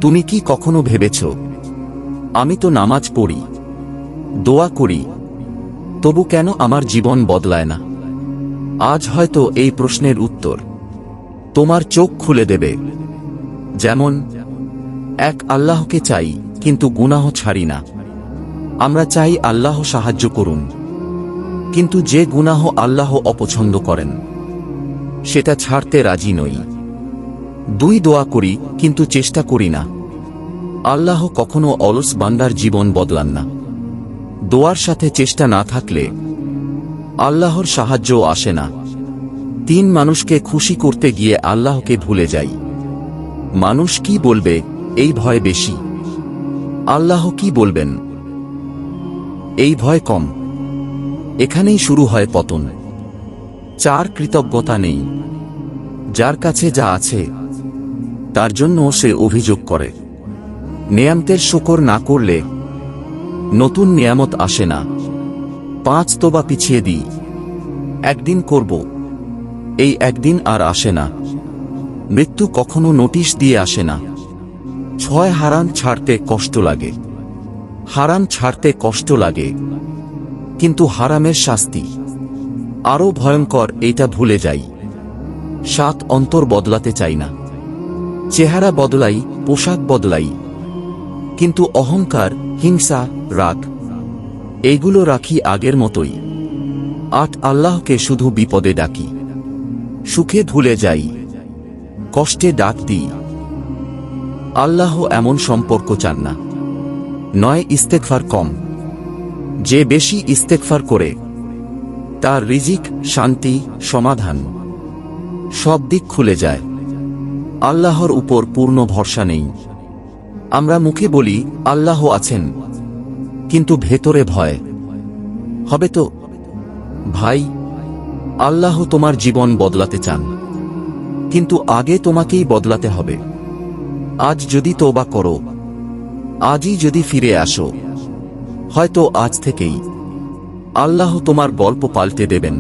তুমি কি কখনো ভেবেছ, আমি তো নামাজ পড়ি, দোয়া করি, তবু কেন আমার জীবন বদলায় না? আজ হয়তো এই প্রশ্নের উত্তর তোমার চোখ খুলে দেবে। যেমন এক আল্লাহকে চাই কিন্তু গুনাহ ছাড়ি না। আমরা চাই আল্লাহ সাহায্য করুন, কিন্তু যে গুনাহ আল্লাহ অপছন্দ করেন সেটা ছাড়তে রাজি নই। দুই, দোয়া করি কিন্তু চেষ্টা করি না। আল্লাহ কখনো অলস বান্দার জীবন বদলান না। দোয়ার সাথে চেষ্টা না থাকলে আল্লাহর সাহায্যও আসে না। তিন, মানুষকে খুশি করতে গিয়ে আল্লাহকে ভুলে যাই। মানুষ কি বলবে এই ভয় বেশি, আল্লাহ কি বলবেন এই ভয় কম। এখানেই শুরু হয় পতন। চার, কৃতজ্ঞতা নেই। যার কাছে যা আছে তার জন্য সে অভিযোগ করে। নেয়ামতের শুকর না করলে নতুন নিয়ামত আসে না। পাঁচ, তোবা পিছিয়ে দিই, একদিন করব, এই একদিন আর আসে না। মৃত্যু কখনো নোটিশ দিয়ে আসে না। ছয়, হারাম ছাড়তে কষ্ট লাগে। হারাম ছাড়তে কষ্ট লাগে, কিন্তু হারামের শাস্তি আরো ভয়ঙ্কর, এইটা ভুলে যাই। সাত, অন্তর বদলাতে চাই না। চেহারা বদলাই, পোশাক বদলাই, কিন্তু অহংকার, হিংসা, রাগ এইগুলো রাখি আগের মতোই। আট, আল্লাহকে শুধু বিপদে ডাকি, সুখে ভুলে যাই, কষ্টে ডাক দিই। আল্লাহ এমন সম্পর্ক চান না। নয়, ইস্তেগফার কম। যে বেশি ইস্তেগফার করে তার রিজিক, শান্তি, সমাধান সব দিক খুলে যায়। আল্লাহর উপর পূর্ণ ভরসা নেই। আমরা মুখে বলি আল্লাহ আছেন, কিন্তু ভেতরে ভয় হবে তো। ভাই, আল্লাহ তোমার জীবন বদলাতে চান, কিন্তু আগে তোমাকেই বদলাতে হবে। আজ যদি তওবা করো, আজই যদি ফিরে আসো, হয়তো আজ থেকেই আল্লাহ তোমার গল্প পাল্টে দেবেন।